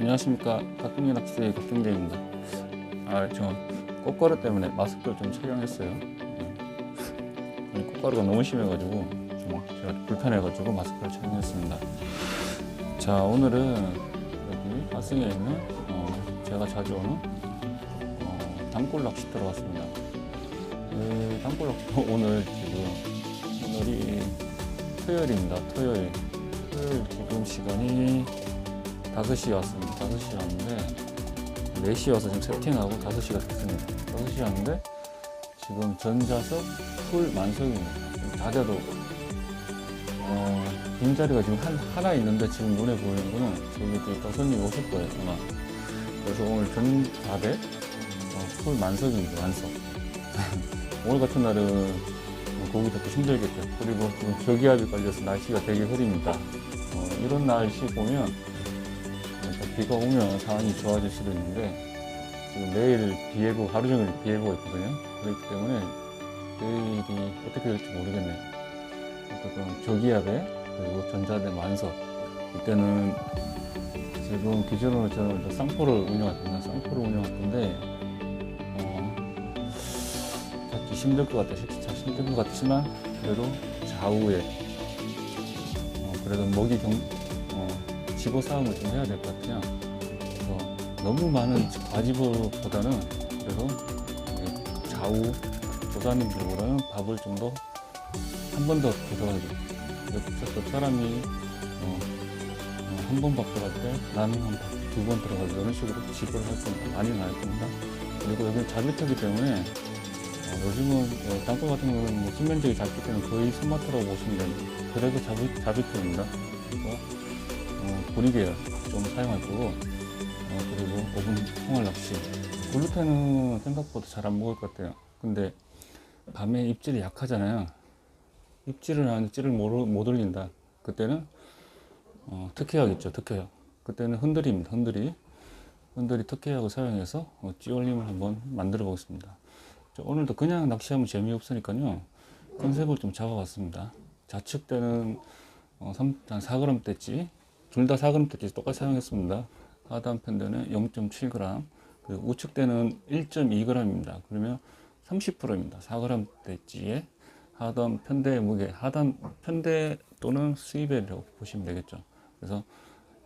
안녕하십니까. 각종의 낚시의 각종재입니다. 저 꽃가루 때문에 마스크를 좀 착용했어요. 꽃가루가 너무 심해가지고 좀 제가 불편해가지고 마스크를 착용했습니다. 자, 오늘은 여기 화성에 있는 제가 자주 오는 단골 낚시터로 왔습니다. 단골 낚시터 오늘이 토요일입니다. 토요일 지금 시간이 5시에 왔습니다. 5시에 왔는데 4시에 와서 지금 세팅하고 5시가 됐습니다. 5시에 왔는데 지금 전자석 풀 만석입니다. 지금 다 돼도 빈자리가 지금 하나 있는데 지금 눈에 보이는 거는 저기 또 손님이 오실 거예요 아마. 그래서 오늘 전 4대 풀 만석입니다. 만석. 오늘 같은 날은 고기 잡기 힘들겠죠. 그리고 지금 저기압이 걸려서 날씨가 되게 흐립니다. 이런 날씨 보면 비가 오면 상황이 좋아질 수도 있는데 지금 내일 비 예보, 하루 종일 비 예보가 있거든요. 그렇기 때문에 내일이 어떻게 될지 모르겠네요. 어쨌든 저기압에 그리고 전자대 만석, 이때는 지금 기존으로 저는 쌍포를 운영할 건데 잡기 힘들 것 같다, 잘 힘들 것 같지만 그래도 좌우에 그래도 먹이 집어 싸움을 좀 해야 될 것 같아요. 그래서 너무 많은 과집어보다는 그래도 좌우 조사님들보다는 밥을 좀 더 한 번 더 들어가야죠. 또 사람이 한 번 밥 들어갈 때 나는 두 번 들어가고 이런 식으로 집을 할 겁니다. 많이 나을 겁니다. 그리고 여기는 자비터기 때문에 요즘은 땅굴 같은 경우는 수면적이 작기 때문에 거의 손마터라고 보시면 됩니다. 그래도 자비터입니다. 그래서 보리계열 좀 사용할 거고, 그리고 오븐 통알 낚시. 글루텐은 생각보다 잘 안 먹을 것 같아요. 근데 밤에 입질이 약하잖아요. 입질을 하는데 찌를 못 올린다. 그때는 특혜약이죠. 특혜약. 그때는 흔들입니다. 흔들이 특혜약을 사용해서 찌올림을 한번 만들어 보겠습니다. 오늘도 그냥 낚시하면 재미없으니까요, 컨셉을 좀 잡아봤습니다. 좌측 때는 한 4g 대지, 둘 다 4g 대지 똑같이 사용했습니다. 하단 편대는 0.7g, 그리고 우측 대는 1.2g입니다. 그러면 30%입니다. 4g 대지에 하단 편대 무게, 하단 편대 또는 수입이라고 보시면 되겠죠. 그래서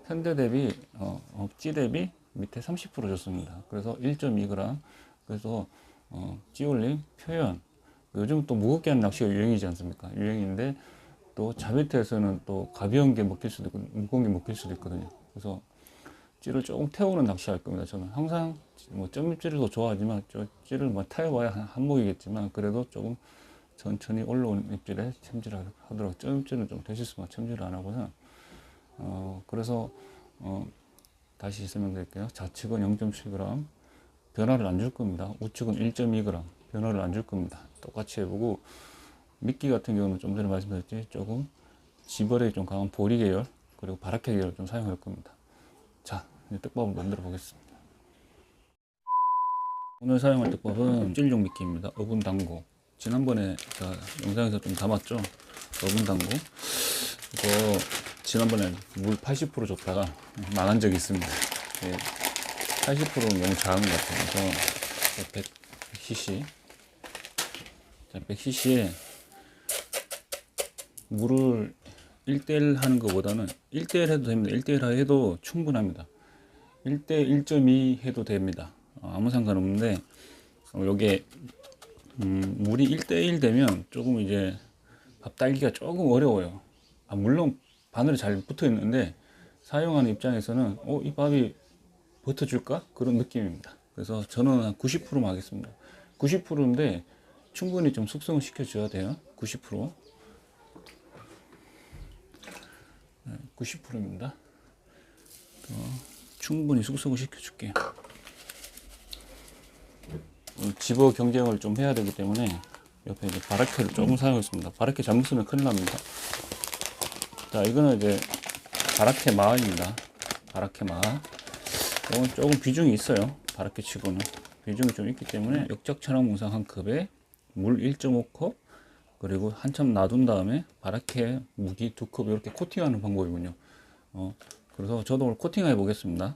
편대 대비 찌 대비 밑에 30% 줬습니다. 그래서 1.2g. 그래서 찌올림 표현, 요즘 또 무겁게 하는 낚시가 유행이지 않습니까? 유행인데 또 자비트에서는 또 가벼운 게 먹힐 수도 있고 무거운 게 먹힐 수도 있거든요. 그래서 찌를 조금 태우는 낚시 할 겁니다. 저는 항상 점입질도 좋아하지만 찌를 타여봐야 한 목이겠지만 그래도 조금 천천히 올라오는 입질에 챔질을 하도록, 점입질은 좀 되실 수만 챔질을 안 하고요. 그래서 다시 설명드릴게요. 좌측은 0.7g 변화를 안 줄 겁니다. 우측은 1.2g 변화를 안 줄 겁니다. 똑같이 해보고, 미끼 같은 경우는 좀 전에 말씀드렸지, 조금 지벌에 좀 강한 보리 계열 그리고 바라케 계열 좀 사용할 겁니다. 자, 이제 떡밥을 만들어 보겠습니다. 오늘 사용할 떡밥은 찔용 미끼입니다. 어분 당고. 지난번에 제가 영상에서 좀 담았죠. 어분 당고. 이거 지난번에 물 80% 줬다가 망한 적이 있습니다. 80%는 너무 작은 것 같아요. 그래서 100cc. 자, 100cc에 물을 1대1 하는 것보다는 1대1 해도 됩니다. 1대1 해도 충분합니다. 1대 1.2 해도 됩니다. 아무 상관없는데, 요게 물이 1대1 되면 조금 이제 밥 달기가 조금 어려워요. 물론 바늘이 잘 붙어 있는데 사용하는 입장에서는 이 밥이 버텨줄까? 그런 느낌입니다. 그래서 저는 한 90%만 하겠습니다. 90%인데 충분히 좀 숙성을 시켜줘야 돼요. 90%. 90%입니다. 충분히 숙성을 시켜줄게요. 집어 경쟁을 좀 해야 되기 때문에 옆에 이제 바라케를 조금 사용했습니다. 바라케 잘못 쓰면 큰일 납니다. 자, 이거는 이제 바라케 마입니다. 바라케 마. 이건 조금 비중이 있어요. 바라케 치고는 비중이 좀 있기 때문에 역작천왕문상 한 컵에 물 1.5컵 그리고 한참 놔둔 다음에 바라케 무기 2컵 이렇게 코팅하는 방법이군요. 그래서 저도 오늘 코팅해 보겠습니다.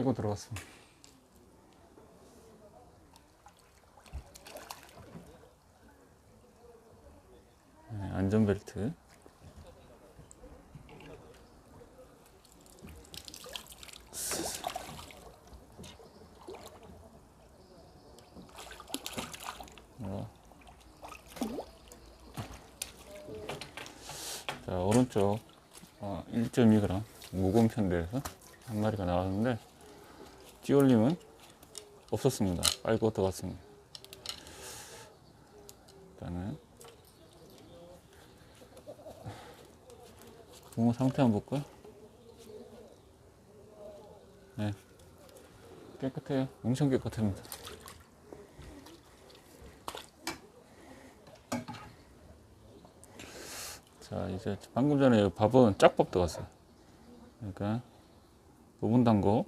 빨고 들어갔습니다. 네, 안전벨트. 자, 오른쪽 1.2g 무거운 편대에서 한 마리가 나왔는데 찌올림은 없었습니다. 빨고 들어갔습니다. 일단은 붕어 상태 한번 볼까요? 네, 깨끗해요. 엄청 깨끗합니다. 자, 이제 방금 전에 밥은 짝밥 들어갔어요. 그러니까 노분단고,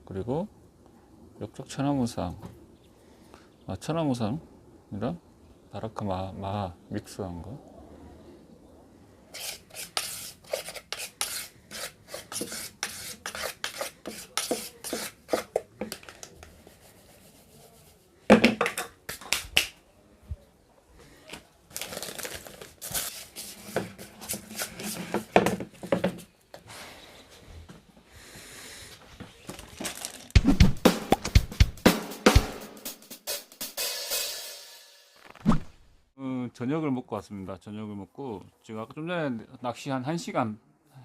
그리고 역적 천하무상, 천하무상이랑 다라카 마 믹스한 거. 저녁을 먹고 왔습니다. 저녁을 먹고 지금 아까 좀 전에 낚시 한 1시간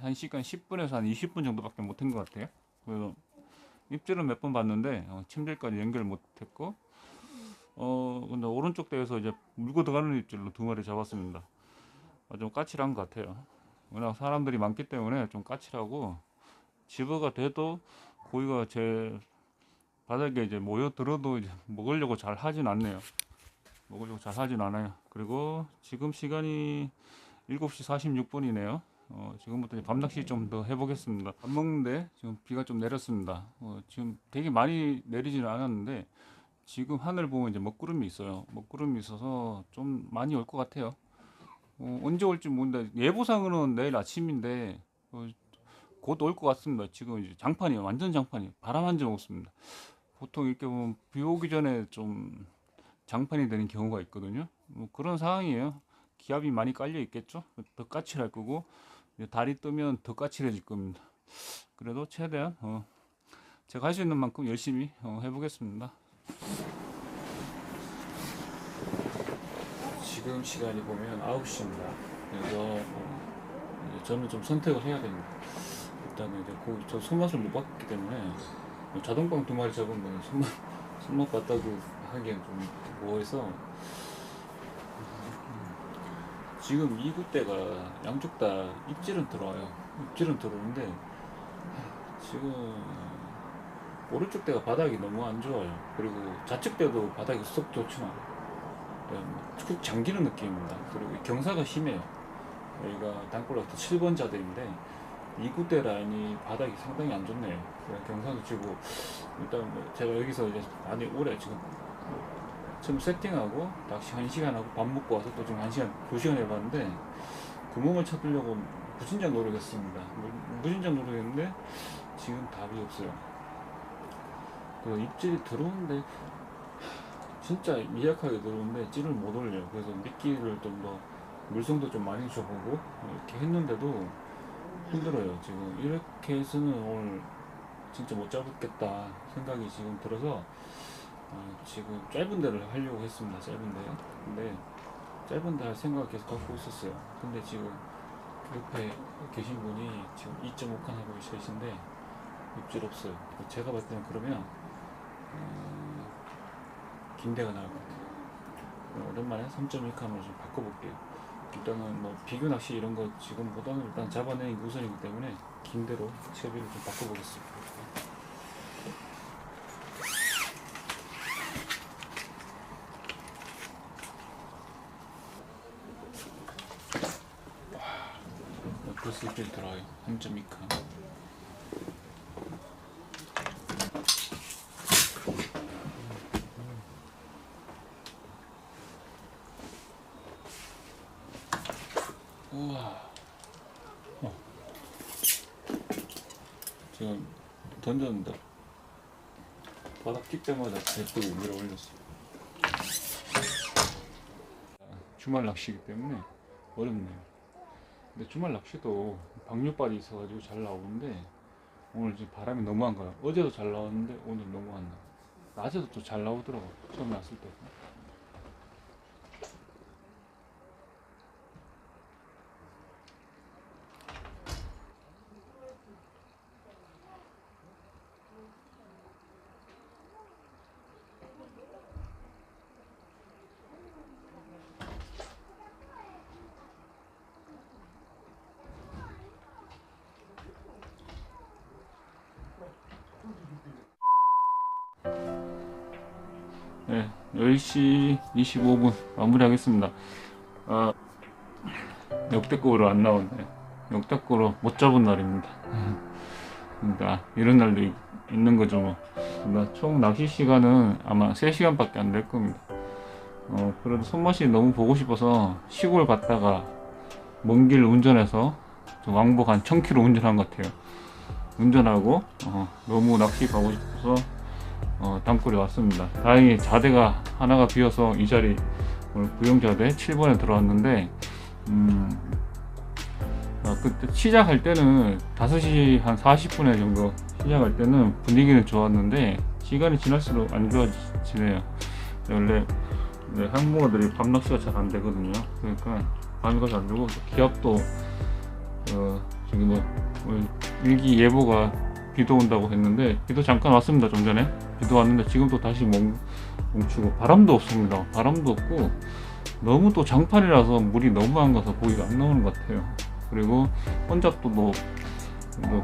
10분에서 한 20분 정도밖에 못 한 것 같아요. 그래서 입질은 몇 번 봤는데 침질까지 연결 못했고 근데 오른쪽 대에서 이제 물고 들어가는 입질로 2마리 잡았습니다. 좀 까칠한 것 같아요. 워낙 사람들이 많기 때문에 좀 까칠하고 집어가 돼도 고기가 제 바닥에 이제 모여들어도 이제 먹으려고 잘 하진 않네요. 그리고 지금 시간이 7시 46분이네요. 지금부터 이제 밤낚시 좀 더 해보겠습니다. 밥 먹는데 지금 비가 좀 내렸습니다. 지금 되게 많이 내리지는 않았는데 지금 하늘 보면 이제 먹구름이 있어요. 먹구름이 있어서 좀 많이 올 것 같아요. 언제 올지 모르는데 예보상으로는 내일 아침인데 곧 올 것 같습니다. 지금 이제 장판이에요. 완전 장판이에요. 바람 한 점 없습니다. 보통 이렇게 보면 비 오기 전에 좀 장판이 되는 경우가 있거든요. 그런 상황이에요. 기압이 많이 깔려 있겠죠. 더 까칠할 거고 달이 뜨면 더 까칠해질 겁니다. 그래도 최대한 제가 할 수 있는 만큼 열심히 해보겠습니다. 지금 시간이 보면 9시입니다. 그래서 저는 좀 선택을 해야 됩니다. 일단은 이제 저 손맛을 못 봤기 때문에 자동빵 2마리 잡은 거는 손맛 봤다고 하기엔 좀 뭐해서 지금 2구대가 양쪽 다 입질은 들어와요. 입질은 들어오는데 지금 오른쪽 대가 바닥이 너무 안 좋아요. 그리고 좌측 대도 바닥이 썩 좋지만 툭 잠기는 느낌입니다. 그리고 경사가 심해요. 여기가 단골락도 7번 자들인데 2구대 라인이 바닥이 상당히 안 좋네요. 경사도 치고 일단 제가 여기서 이제 많이 오래 지금 처음 세팅하고 낚시 1시간 하고 밥 먹고 와서 또 지금 1시간 2시간 해봤는데 구멍을 찾으려고 무진장 노력했습니다. 무진장 노력했는데 지금 답이 없어요. 그 입질이 들어오는데 진짜 미약하게 들어오는데 찌를 못 올려요. 그래서 미끼를 좀 더 물성도 좀 많이 줘보고 이렇게 했는데도 힘들어요. 지금 이렇게 해서는 오늘 진짜 못 잡았겠다 생각이 지금 들어서 지금 짧은 데를 하려고 했습니다. 짧은 데. 근데 짧은 데 할 생각을 계속 갖고 있었어요. 근데 지금 옆에 계신 분이 지금 2.5칸 하고 계신데 입질 없어요. 제가 봤을 때는 그러면 긴 데가 나을 것 같아요. 오랜만에 3.1칸으로 좀 바꿔볼게요. 일단은 뭐 비교 낚시 이런 거 지금보다는 일단 잡아내는 게 우선이기 때문에 긴 데로 채비를 좀 바꿔보겠습니다. 벌써 입질 들어와요. 3.2칸. 우와. 지금 던졌는데 바닥 낄 때마다 제또 밀어 올렸어. 주말 낚시이기 때문에 어렵네요. 근데 주말 낚시도 방류발이 있어가지고 잘 나오는데 오늘 지금 바람이 너무 안 가요. 어제도 잘 나왔는데 오늘 너무 안 나. 낮에도 또 잘 나오더라고. 처음에 왔을 때. 네, 10시 25분 마무리하겠습니다. 아, 역대급으로 안 나오네. 역대급으로 못 잡은 날입니다. 그러니까 이런 날도 있는 거죠 뭐. 그러니까 총 낚시 시간은 아마 3시간밖에 안 될 겁니다. 그래도 손맛이 너무 보고 싶어서 시골 갔다가 먼 길 운전해서 왕복 한 1000km 운전한 것 같아요. 운전하고 너무 낚시 가고 싶어서 땅굴에 왔습니다. 다행히 자대가 하나가 비어서 이 자리 오늘 구형자대 7번에 들어왔는데 그때 시작할 때는 5시 한 40분에 정도 시작할 때는 분위기는 좋았는데 시간이 지날수록 안 좋아지네요. 원래 항공어들이 밤 낚시가 잘 안 되거든요. 그러니까 밤이 가서 안 되고 기압도 지금 뭐 일기예보가 비도 온다고 했는데 비도 잠깐 왔습니다. 좀 전에 비도 왔는데 지금 또 다시 멈추고 바람도 없습니다. 바람도 없고 너무 또 장판이라서 물이 너무 안 가서 고기가 안 나오는 것 같아요. 그리고 혼잡도도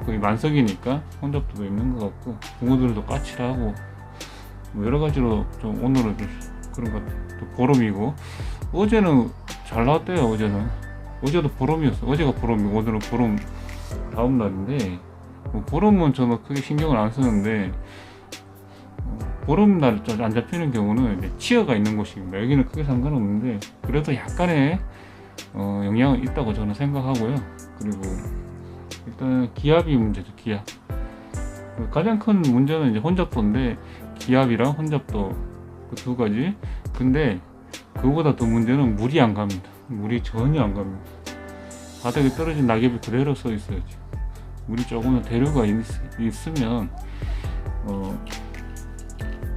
거의 만석이니까 혼잡도도 있는 것 같고 붕어들도 까칠하고 뭐 여러 가지로 좀 오늘은 좀 그런 것 같아요. 또 보름이고 어제는 잘 나왔대요. 어제도 보름이었어. 어제가 보름이고 오늘은 보름 다음 날인데 뭐 보름은 저는 크게 신경을 안 쓰는데 보름날 안 잡히는 경우는 이제 치어가 있는 곳입니다. 여기는 크게 상관없는데 그래도 약간의 영향은 있다고 저는 생각하고요. 그리고 일단 기압이 문제죠. 기압. 가장 큰 문제는 이제 혼잡도인데 기압이랑 혼잡도 그 두 가지. 근데 그거보다 더 문제는 물이 안 갑니다. 물이 전혀 안 갑니다. 바닥에 떨어진 낙엽이 그대로 서 있어요. 지금. 물이 조금 더 대류가 있으면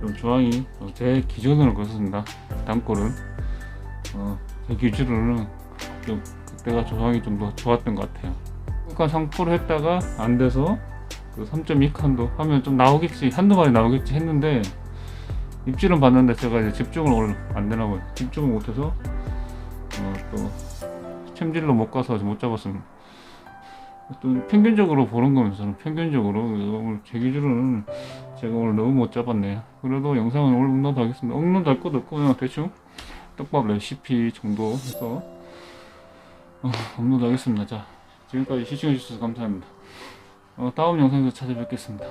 좀 조항이 제 기준으로 그렇습니다. 단골은 제 기준으로는 좀 그때가 조항이 좀 더 좋았던 것 같아요. 그러니까 상포를 했다가 안 돼서 그 3.2칸도 하면 좀 나오겠지, 한두 마리 나오겠지 했는데 입질은 봤는데 제가 이제 집중을 오늘 안 되나 봐요. 집중을 못해서 또 챔질로 못 가서 못 잡았습니다. 또 평균적으로 보는 거면 저는 평균적으로 오늘 제 기준으로는 제가 오늘 너무 못 잡았네요. 그래도 영상은 오늘 업로드 하겠습니다. 업로드 할 것도 없고 그냥 대충 떡밥 레시피 정도 해서 업로드 하겠습니다. 자, 지금까지 시청해 주셔서 감사합니다. 다음 영상에서 찾아뵙겠습니다.